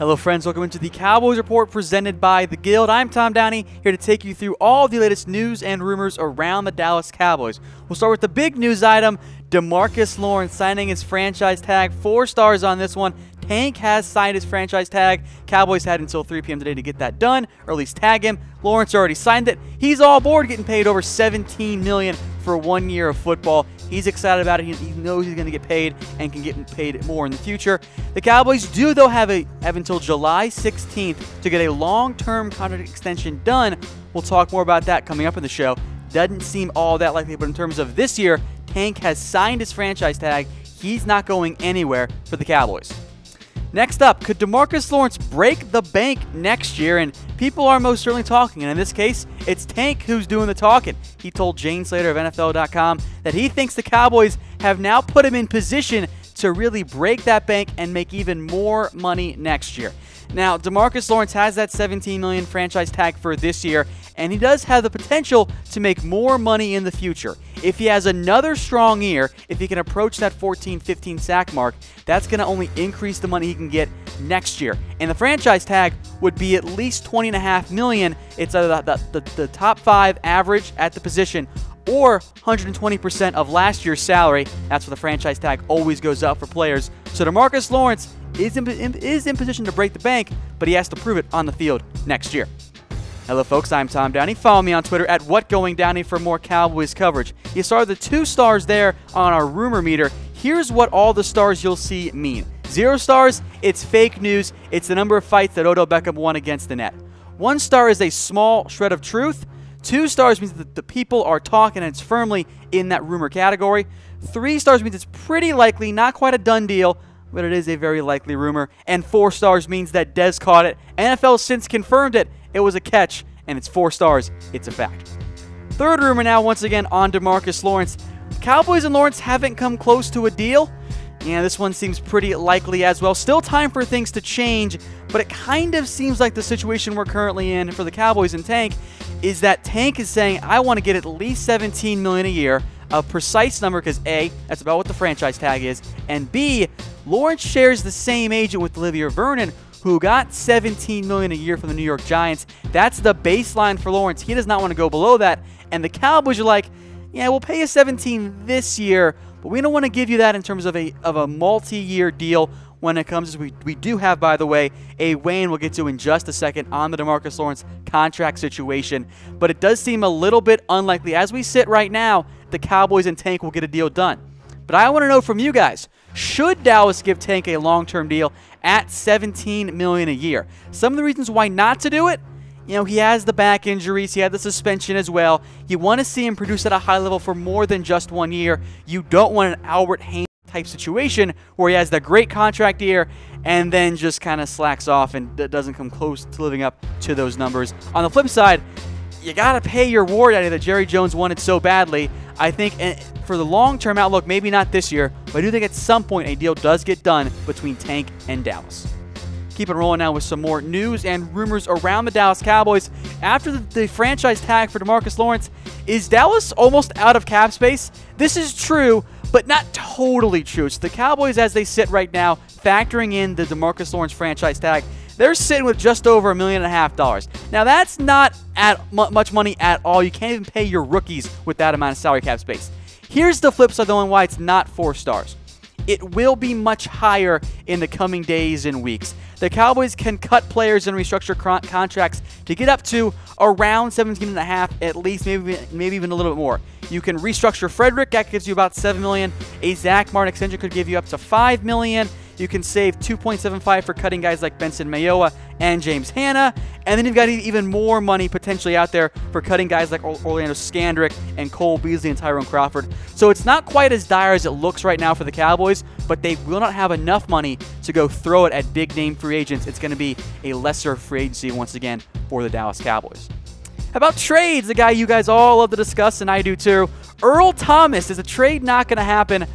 Hello friends, welcome into the Cowboys Report presented by The Guild. I'm Tom Downey, here to take you through all the latest news and rumors around the Dallas Cowboys. We'll start with the big news item, DeMarcus Lawrence signing his franchise tag. 4 stars on this one. Tank has signed his franchise tag. Cowboys had until 3 p.m. today to get that done, or at least tag him. Lawrence already signed it. He's all aboard, getting paid over $17 million for 1 year of football. He's excited about it. He knows he's going to get paid and can get paid more in the future. The Cowboys do, though, have until July 16th to get a long-term contract extension done. We'll talk more about that coming up in the show. Doesn't seem all that likely, but in terms of this year, Tank has signed his franchise tag. He's not going anywhere for the Cowboys. Next up, could DeMarcus Lawrence break the bank next year? And people are most certainly talking, and in this case, it's Tank who's doing the talking. He told Jane Slater of NFL.com that he thinks the Cowboys have now put him in position to really break that bank and make even more money next year. Now, DeMarcus Lawrence has that $17 million franchise tag for this year, and he does have the potential to make more money in the future. If he has another strong year, if he can approach that 14-15 sack mark, that's going to only increase the money he can get next year. And the franchise tag would be at least $20.5 million. It's the top 5 average at the position, or 120% of last year's salary. That's what the franchise tag always goes up for players. So DeMarcus Lawrence is in position to break the bank, but he has to prove it on the field next year. Hello folks, I'm Tom Downey. Follow me on Twitter at WhatGoingDowney for more Cowboys coverage. You saw the 2 stars there on our rumor meter. Here's what all the stars you'll see mean. 0 stars, it's fake news. It's the number of fights that Odell Beckham won against the net. 1 star is a small shred of truth. 2 stars means that the people are talking and it's firmly in that rumor category. 3 stars means it's pretty likely, not quite a done deal, but it is a very likely rumor. And 4 stars means that Dez caught it. NFL since confirmed it. It was a catch, and it's 4 stars. It's a fact. Third rumor now, once again, on DeMarcus Lawrence. Cowboys and Lawrence haven't come close to a deal. Yeah, this one seems pretty likely as well. Still time for things to change, but it kind of seems like the situation we're currently in for the Cowboys and Tank is that Tank is saying, I want to get at least $17 million a year, a precise number because A, that's about what the franchise tag is, and B, Lawrence shares the same agent with Olivier Vernon, who got $17 million a year from the New York Giants. That's the baseline for Lawrence. He does not want to go below that, and the Cowboys are like, yeah, we'll pay you $17 this year, but we don't want to give you that in terms of a multi-year deal when it comes, we do have, by the way, a weigh-in we'll get to in just a second on the DeMarcus Lawrence contract situation. But it does seem a little bit unlikely. As we sit right now, the Cowboys and Tank will get a deal done. But I want to know from you guys, should Dallas give Tank a long-term deal at $17 million a year? Some of the reasons why not to do it, you know, he has the back injuries. He had the suspension as well. You want to see him produce at a high level for more than just 1 year. You don't want an Albert Haynes type situation where he has the great contract year and then just kind of slacks off and doesn't come close to living up to those numbers. On the flip side, you got to pay your reward out of that Jerry Jones wanted so badly. I think for the long-term outlook, maybe not this year, but I do think at some point a deal does get done between Tank and Dallas. Keep it rolling now with some more news and rumors around the Dallas Cowboys. After the franchise tag for DeMarcus Lawrence, is Dallas almost out of cap space? This is true, but not totally true. It's the Cowboys as they sit right now, factoring in the DeMarcus Lawrence franchise tag. They're sitting with just over $1.5 million. Now, that's not much money at all. You can't even pay your rookies with that amount of salary cap space. Here's the flip side, though, and why it's not 4 stars. It will be much higher in the coming days and weeks. The Cowboys can cut players and restructure contracts to get up to around $17.5, at least, maybe even a little bit more. You can restructure Frederick, that gives you about $7 million. A Zach Martin extension could give you up to $5 million. You can save $2.75 for cutting guys like Benson Mayowa and James Hanna. And then you've got even more money potentially out there for cutting guys like Orlando Scandrick and Cole Beasley and Tyrone Crawford. So it's not quite as dire as it looks right now for the Cowboys, but they will not have enough money to go throw it at big-name free agents. It's going to be a lesser free agency once again for the Dallas Cowboys. How about trades? The guy you guys all love to discuss, and I do too. Earl Thomas. Is a trade not going to happen?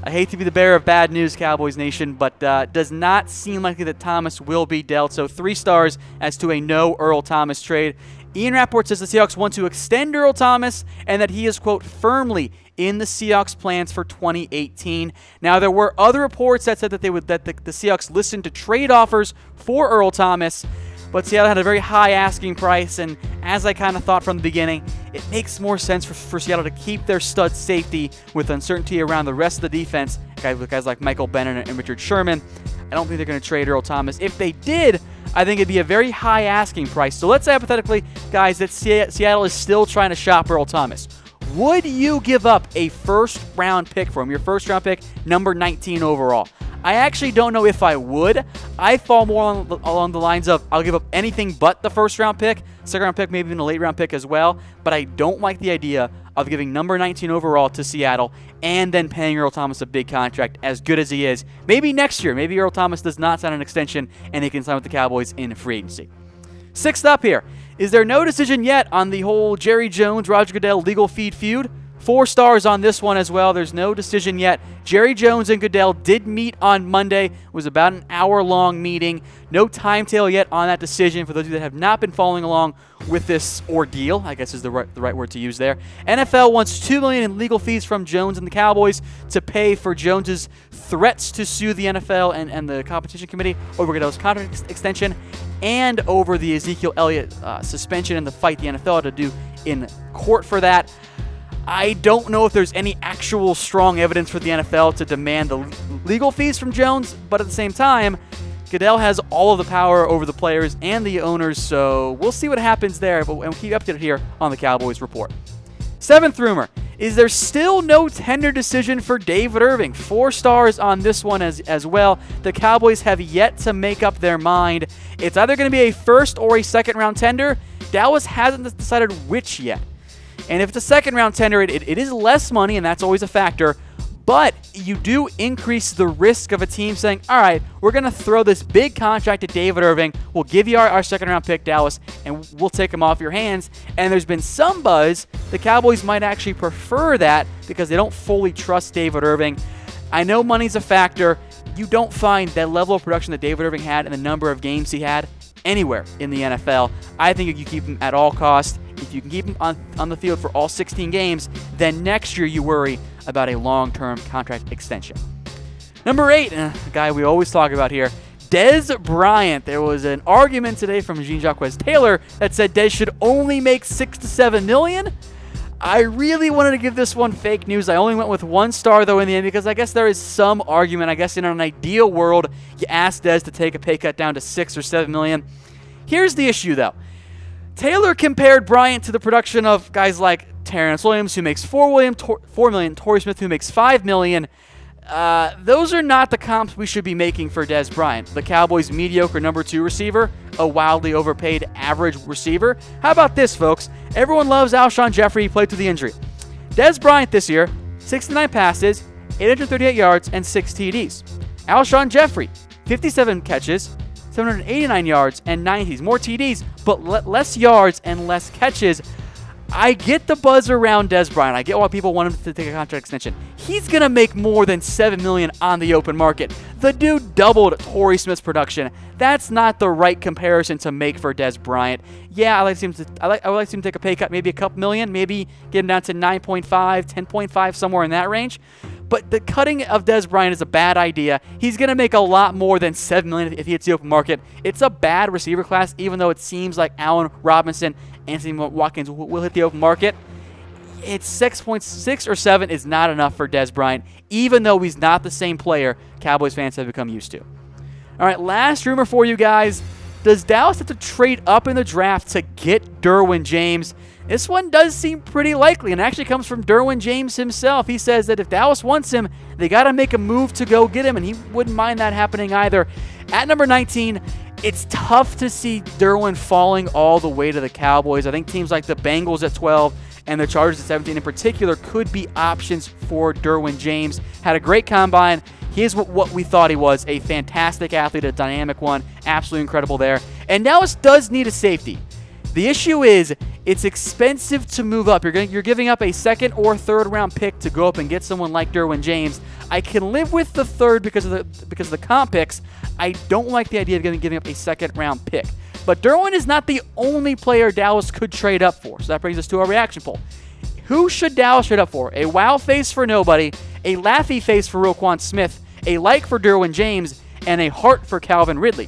I hate to be the bearer of bad news, Cowboys Nation, but does not seem likely that Thomas will be dealt. So 3 stars as to a no Earl Thomas trade. Ian Rappaport says the Seahawks want to extend Earl Thomas and that he is, quote, firmly in the Seahawks' plans for 2018. Now, there were other reports that said that the Seahawks listened to trade offers for Earl Thomas, but Seattle had a very high asking price, and as I kind of thought from the beginning, it makes more sense for Seattle to keep their stud safety with uncertainty around the rest of the defense, guys like Michael Bennett and Richard Sherman. I don't think they're going to trade Earl Thomas. If they did, I think it'd be a very high asking price. So let's say hypothetically, guys, that Seattle is still trying to shop Earl Thomas. Would you give up a first-round pick for him, your first-round pick, number 19 overall? I actually don't know if I would. I fall more along the lines of I'll give up anything but the first-round pick, second-round pick, maybe even a late-round pick as well, but I don't like the idea of giving number 19 overall to Seattle and then paying Earl Thomas a big contract, as good as he is. Maybe next year, maybe Earl Thomas does not sign an extension and he can sign with the Cowboys in free agency. Sixth up here, is there no decision yet on the whole Jerry Jones, Roger Goodell legal feud? 4 stars on this one as well. There's no decision yet. Jerry Jones and Goodell did meet on Monday. It was about an hour-long meeting. No timetable yet on that decision for those of you that have not been following along with this ordeal, I guess is the right word to use there. NFL wants $2 million in legal fees from Jones and the Cowboys to pay for Jones's threats to sue the NFL and the competition committee over Goodell's contract extension and over the Ezekiel Elliott suspension and the fight the NFL had to do in court for that. I don't know if there's any actual strong evidence for the NFL to demand the legal fees from Jones, but at the same time, Goodell has all of the power over the players and the owners, so we'll see what happens there, but we'll keep you updated here on the Cowboys Report. 7th rumor, is there still no tender decision for David Irving? 4 stars on this one as well. The Cowboys have yet to make up their mind. It's either going to be a first or a second-round tender. Dallas hasn't decided which yet. And if it's a second-round tender, it is less money, and that's always a factor, but you do increase the risk of a team saying, all right, we're going to throw this big contract at David Irving, we'll give you our second-round pick, Dallas, and we'll take him off your hands. And there's been some buzz the Cowboys might actually prefer that because they don't fully trust David Irving. I know money's a factor. You don't find that level of production that David Irving had and the number of games he had anywhere in the NFL. I think if you keep him at all costs, if you can keep him on the field for all 16 games, then next year you worry about a long-term contract extension. Number 8, a guy we always talk about here, Dez Bryant. There was an argument today from Jean-Jacques Taylor that said Dez should only make $6 to $7 million. I really wanted to give this one fake news. I only went with 1 star, though, in the end, because I guess there is some argument. I guess in an ideal world, you ask Dez to take a pay cut down to $6 or $7 million. Here's the issue, though. Taylor compared Bryant to the production of guys like Terrence Williams, who makes $4 million, Torrey Smith, who makes $5 million. Those are not the comps we should be making for Dez Bryant, the Cowboys' mediocre number 2 receiver, a wildly overpaid average receiver. How about this, folks? Everyone loves Alshon Jeffrey. He played through the injury. Dez Bryant this year, 69 passes, 838 yards, and 6 TDs. Alshon Jeffrey, 57 catches, 789 yards, and 90s. More TDs, but less yards and less catches. I get the buzz around Dez Bryant. I get why people want him to take a contract extension. He's going to make more than $7 million on the open market. The dude doubled Torrey Smith's production. That's not the right comparison to make for Dez Bryant. Yeah, I would like to see him take a pay cut, maybe a couple million, maybe get him down to 9.5, 10.5, somewhere in that range. But the cutting of Dez Bryant is a bad idea. He's going to make a lot more than $7 million if he hits the open market. It's a bad receiver class, even though it seems like Allen Robinson, Anthony Watkins will hit the open market. It's 6.6 or 7 is not enough for Dez Bryant, even though he's not the same player Cowboys fans have become used to. All right, last rumor for you guys. Does Dallas have to trade up in the draft to get Derwin James? This one does seem pretty likely, and actually comes from Derwin James himself. He says that if Dallas wants him, they got to make a move to go get him, and he wouldn't mind that happening either. At number 19, it's tough to see Derwin falling all the way to the Cowboys. I think teams like the Bengals at 12 and the Chargers at 17 in particular could be options for Derwin James. Had a great combine. He is what we thought he was, a fantastic athlete, a dynamic one, absolutely incredible there. And Dallas does need a safety. The issue is it's expensive to move up. You're giving up a second or third round pick to go up and get someone like Derwin James. I can live with the third because of the comp picks. I don't like the idea of giving up a second round pick. But Derwin is not the only player Dallas could trade up for. So that brings us to our reaction poll. Who should Dallas trade up for? A wow face for nobody, a laughy face for Roquan Smith, a like for Derwin James, and a heart for Calvin Ridley.